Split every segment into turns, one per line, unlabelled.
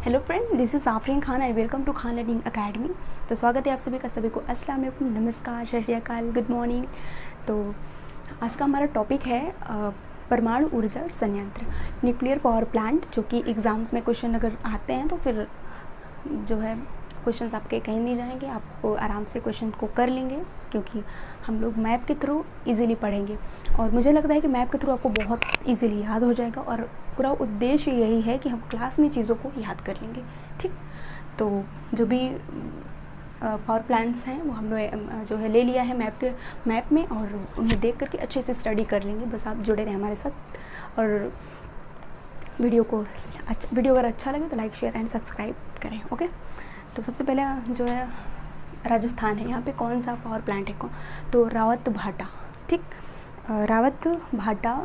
Hello friend, this is Afreen Khan I welcome to Khan learning academy. तो स्वागत है आप सभी का, सभी को अस्सलाम वालेकुम, नमस्कार, सत श्री अकाल, गुड मॉर्निंग। तो आज का हमारा टॉपिक है परमाणु ऊर्जा संयंत्र, न्यूक्लियर पावर प्लांट, जो कि एग्ज़ाम्स में क्वेश्चन अगर आते हैं तो फिर जो है क्वेश्चंस आपके कहीं नहीं जाएंगे, आप आराम से क्वेश्चन को कर लेंगे क्योंकि हम लोग मैप के थ्रू इजीली पढ़ेंगे। और मुझे लगता है कि मैप के थ्रू आपको बहुत इजीली याद हो जाएगा और पूरा उद्देश्य यही है कि हम क्लास में चीज़ों को याद कर लेंगे। ठीक, तो जो भी पावर प्लांट्स हैं वो हमने जो है ले लिया है मैप में और उन्हें देख करके अच्छे से स्टडी कर लेंगे। बस आप जुड़े रहें हमारे साथ और वीडियो अगर अच्छा लगे तो लाइक, शेयर एंड सब्सक्राइब करें। ओके, तो सबसे पहले जो है राजस्थान है, यहाँ पे कौन सा पावर प्लांट है तो रावत भाटा। ठीक, रावत भाटा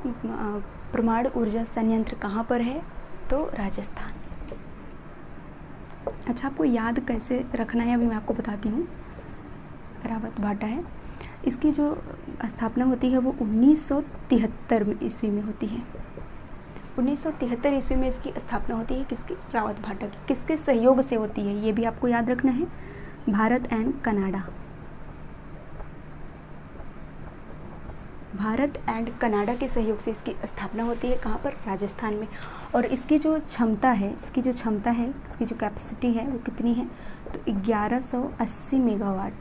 परमाणु ऊर्जा संयंत्र कहाँ पर है तो राजस्थान। अच्छा, आपको याद कैसे रखना है अभी मैं आपको बताती हूँ। रावत भाटा है, इसकी जो स्थापना होती है वो 1973 ईस्वी में होती है। 1973 ईस्वी में इसकी स्थापना होती है। किसकी? रावत भाटा की। किसके सहयोग से होती है ये भी आपको याद रखना है। Bharat and Canada, Bharat and Canada के सहयोग से इसकी स्थापना होती है। कहाँ पर? राजस्थान में। और इसकी जो क्षमता है, इसकी जो कैपेसिटी है वो कितनी है तो 1180 मेगावाट।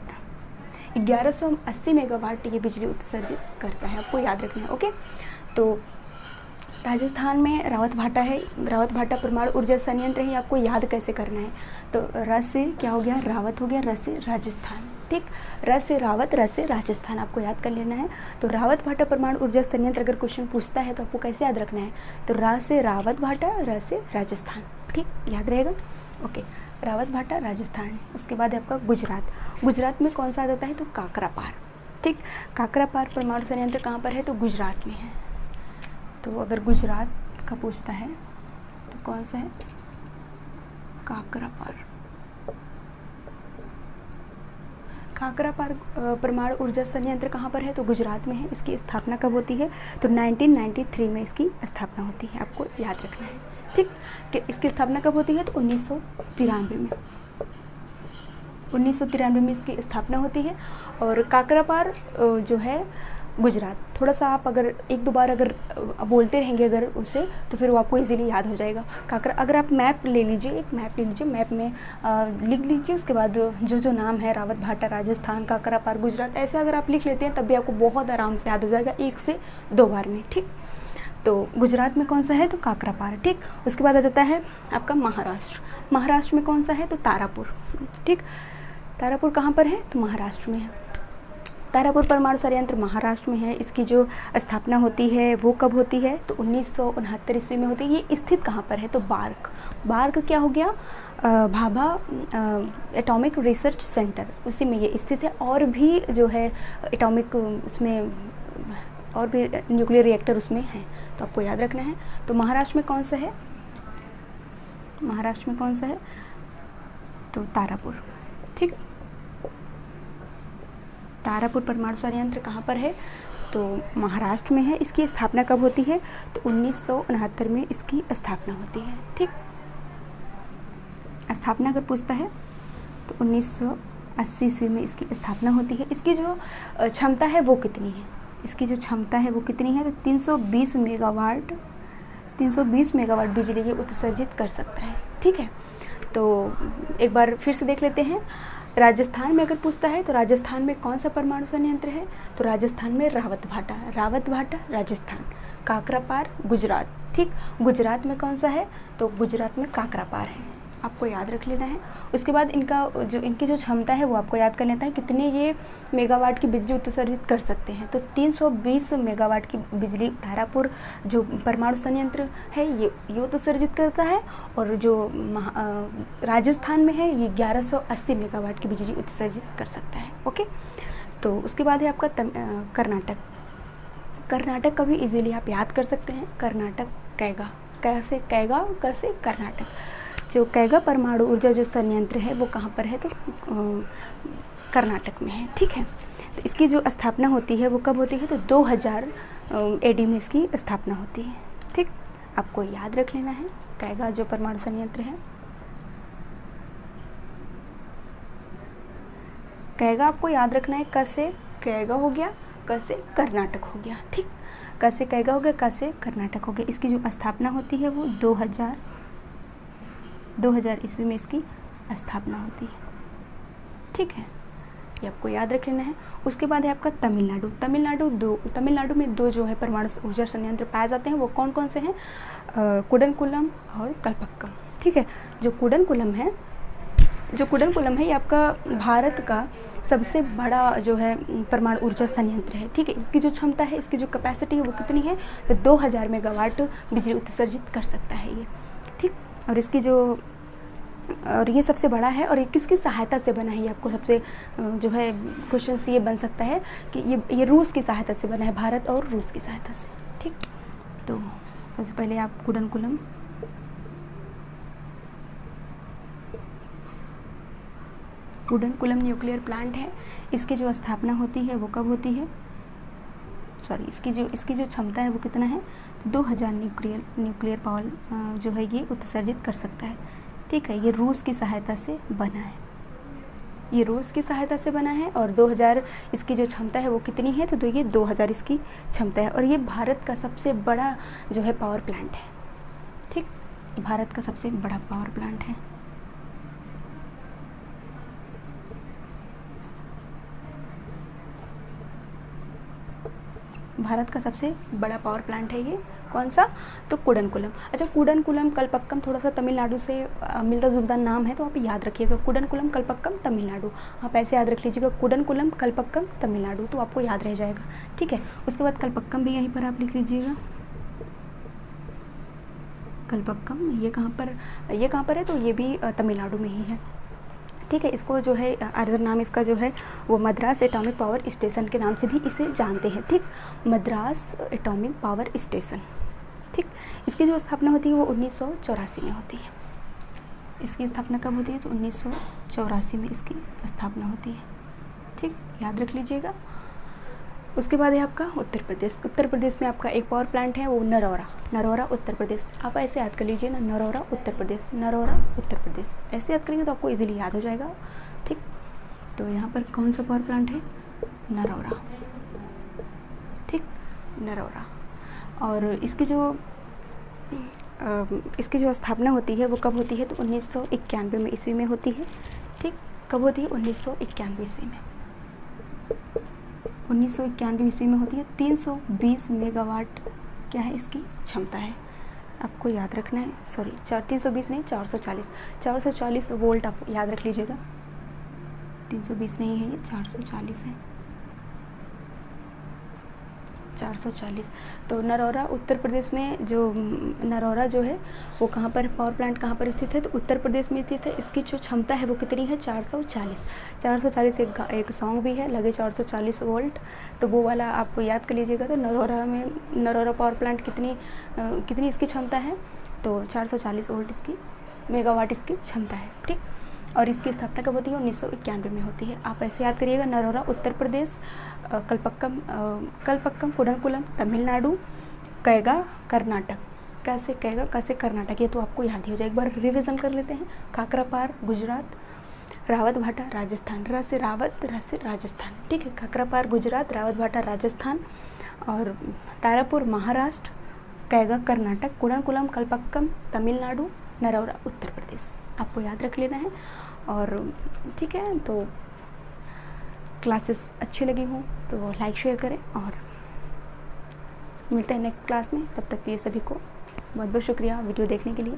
1180 मेगावाट ये बिजली उत्सर्जित करता है, आपको याद रखना है। ओके, तो राजस्थान में रावत भाटा है। रावत भाटा परमाणु ऊर्जा संयंत्र है, आपको याद कैसे करना है तो र से क्या हो गया? रावत हो गया, र से राजस्थान। ठीक, र से रावत, र से राजस्थान, आपको याद कर लेना है। तो रावत भाटा परमाणु ऊर्जा संयंत्र अगर क्वेश्चन पूछता है तो आपको कैसे याद रखना है तो र से रावत भाटा, र से राजस्थान। ठीक, याद रहेगा। ओके, रावत भाटा राजस्थान। उसके बाद है आपका गुजरात। गुजरात में कौन सा आ जाता है तो काकरापार। ठीक, काकरापार परमाणु संयंत्र कहाँ पर है तो गुजरात में है। तो अगर गुजरात का पूछता है तो कौन सा है? काकरापार। काकरापार परमाणु ऊर्जा संयंत्र कहाँ पर है तो गुजरात में है। इसकी स्थापना कब होती है तो 1993 में इसकी स्थापना होती है, आपको याद रखना है। ठीक, कि इसकी स्थापना कब होती है तो 1993 में। 1993 में इसकी स्थापना होती है। और काकरापार जो है गुजरात, थोड़ा सा आप अगर एक दो बार अगर बोलते रहेंगे अगर उसे तो फिर वो आपको इजीली याद हो जाएगा। अगर आप मैप ले लीजिए, एक मैप ले लीजिए, मैप में लिख लीजिए, उसके बाद जो नाम है रावत भाटा राजस्थान, काकरापार गुजरात, ऐसे अगर आप लिख लेते हैं तब भी आपको बहुत आराम से याद हो जाएगा, एक से दो बार में। ठीक, तो गुजरात में कौन सा है तो काकरापार। ठीक, उसके बाद आ जाता है आपका महाराष्ट्र। महाराष्ट्र में कौन सा है तो तारापुर। ठीक, तारापुर कहाँ पर है तो महाराष्ट्र में है। तारापुर परमाणु संयंत्र महाराष्ट्र में है। इसकी जो स्थापना होती है वो कब होती है तो 1969 ईस्वी में होती है। ये स्थित कहाँ पर है तो बार्क क्या हो गया? भाभा एटॉमिक रिसर्च सेंटर, उसी में ये स्थित है। और भी जो है एटॉमिक उसमें और भी न्यूक्लियर रिएक्टर उसमें हैं, तो आपको याद रखना है। तो महाराष्ट्र में कौन सा है? महाराष्ट्र में कौन सा है तो तारापुर। ठीक, तारापुर परमाणु संयंत्र कहाँ पर है तो महाराष्ट्र में है। इसकी स्थापना कब होती है तो 1969 में इसकी स्थापना होती है। ठीक, स्थापना अगर पूछता है तो 1980 ईस्वी में इसकी स्थापना होती है। इसकी जो क्षमता है वो कितनी है? इसकी जो क्षमता है वो कितनी है तो 320 मेगावाट बिजली ये उत्सर्जित कर सकता है। ठीक है, तो एक बार फिर से देख लेते हैं। राजस्थान में अगर पूछता है तो राजस्थान में कौन सा परमाणु संयंत्र है तो राजस्थान में रावत भाटा राजस्थान। काकरापार गुजरात। ठीक, गुजरात में कौन सा है तो गुजरात में काकरापार है, आपको याद रख लेना है। उसके बाद इनकी जो क्षमता है वो आपको याद कर लेता है, कितने ये मेगावाट की बिजली उत्सर्जित कर सकते हैं तो 320 मेगावाट की बिजली तारापुर जो परमाणु संयंत्र है ये उत्सर्जित करता है। और जो राजस्थान में है ये 1180 मेगावाट की बिजली उत्सर्जित कर सकता है। ओके, तो उसके बाद है आपका कर्नाटक। कर्नाटक का भी इजीली आप याद कर सकते हैं। कर्नाटक कैगा, कैसे कर्नाटक। जो कैगा परमाणु ऊर्जा जो संयंत्र है वो कहाँ पर है तो कर्नाटक में है। ठीक है, तो इसकी जो स्थापना होती है वो कब होती है तो 2000 AD में इसकी स्थापना होती है। ठीक, आपको याद रख लेना है कैगा जो परमाणु संयंत्र है कैगा आपको याद रखना है, क से कैगा हो गया, क से कर्नाटक हो गया, ठीक। क से कैगा हो गया, क से कर्नाटक हो गया। इसकी जो स्थापना होती है वो 2000 ईस्वी में इसकी स्थापना होती है, ठीक है, ये आपको याद रख लेना है। उसके बाद है आपका तमिलनाडु। तमिलनाडु में दो जो है परमाणु ऊर्जा संयंत्र पाए जाते हैं, वो कौन कौन से हैं? कुडनकुलम और कल्पक्कम, ठीक है। जो कुडनकुलम है ये आपका भारत का सबसे बड़ा जो है परमाणु ऊर्जा संयंत्र है, ठीक है। इसकी जो क्षमता है, इसकी जो कैपेसिटी है वो कितनी है? तो 2000 मेगावाट बिजली उत्सर्जित कर सकता है ये, ठीक। और ये सबसे बड़ा है। और ये किसकी सहायता से बना है? ये आपको सबसे जो है क्वेश्चन ये बन सकता है कि ये रूस की सहायता से बना है, भारत और रूस की सहायता से, ठीक। तो सबसे पहले आप कुडनकुलम न्यूक्लियर प्लांट है। इसकी जो स्थापना होती है वो कब होती है? इसकी जो क्षमता है वो कितना है? 2000 न्यूक्लियर पावर जो है ये उत्सर्जित कर सकता है, ठीक है। ये रूस की सहायता से बना है, और 2000 इसकी जो क्षमता है वो कितनी है? तो ये 2000 इसकी क्षमता है। और ये भारत का सबसे बड़ा जो है पावर प्लांट है, ठीक। भारत का सबसे बड़ा पावर प्लांट है। भारत का सबसे बड़ा पावर प्लांट है ये, कौन सा? तो कुडनकुलम। अच्छा, कुडनकुलम कल्पक्कम थोड़ा सा तमिलनाडु से मिलता जुलता नाम है, तो आप याद रखिएगा, कुडनकुलम कल्पक्कम तमिलनाडु, आप ऐसे याद रख लीजिएगा, कुडनकुलम कल्पक्कम तमिलनाडु, तो आपको याद रह जाएगा, ठीक है। उसके बाद कल्पक्कम भी यहीं पर आप लिख लीजिएगा। कल्पक्कम ये कहाँ पर है? तो ये भी तमिलनाडु में ही है, ठीक है। इसको जो है अदर नाम इसका जो है वो मद्रास एटॉमिक पावर स्टेशन के नाम से भी इसे जानते हैं, ठीक। मद्रास एटॉमिक पावर स्टेशन, ठीक। इसकी जो स्थापना होती है वो 1984 में होती है। इसकी स्थापना कब होती है? तो 1984 में इसकी स्थापना होती है, ठीक, याद रख लीजिएगा। उसके बाद है आपका उत्तर प्रदेश में आपका एक पावर प्लांट है, वो नरौरा उत्तर प्रदेश। आप ऐसे याद कर लीजिए ना, नरौरा उत्तर प्रदेश, ऐसे याद करेंगे तो आपको इजीली याद हो जाएगा, ठीक। तो यहाँ पर कौन सा पावर प्लांट है? नरौरा, ठीक, नरौरा। और इसकी जो स्थापना होती है वो कब होती है? तो 1991 ईस्वी में होती है, ठीक। कब होती है? 1991 ईस्वी में। 1991 ईस्वी में होती है। 320 मेगावाट क्या है इसकी क्षमता है, आपको याद रखना है। 320 नहीं, 440 वोल्ट आप याद रख लीजिएगा। 320 नहीं है, ये 440 है, 440। तो नरौरा उत्तर प्रदेश में नरौरा जो है वो कहाँ पर, पावर प्लांट कहाँ पर स्थित है? तो उत्तर प्रदेश में स्थित है। इसकी जो क्षमता है वो कितनी है? 440। एक सॉन्ग भी है, लगे 440 वोल्ट, तो वो वाला आपको याद कर लीजिएगा। तो नरौरा पावर प्लांट कितनी इसकी क्षमता है? तो 440 वोल्ट इसकी मेगावाट इसकी क्षमता है, ठीक। और इसकी स्थापना कब होती है? 1991 में होती है। आप ऐसे याद करिएगा, नरौरा उत्तर प्रदेश, कल्पक्कम कुडनकुलम तमिलनाडु, कैगा कर्नाटक। कैसे कैगा, कैसे कर्नाटक, ये तो आपको याद ही हो जाए। एक बार रिवीजन कर लेते हैं। काकरापार गुजरात, रावत भाटा राजस्थान, र से राजस्थान, ठीक है। काकरापार गुजरात, रावत भाटा राजस्थान, और तारापुर महाराष्ट्र, कैगा कर्नाटक, कुडनकुलम कल्पक्कम तमिलनाडु, नरौरा उत्तर प्रदेश, आपको याद रख लेना है। और ठीक है, तो क्लासेस अच्छी लगी हो तो लाइक शेयर करें, और मिलते हैं नेक्स्ट क्लास में। तब तक के लिए सभी को बहुत बहुत शुक्रिया वीडियो देखने के लिए।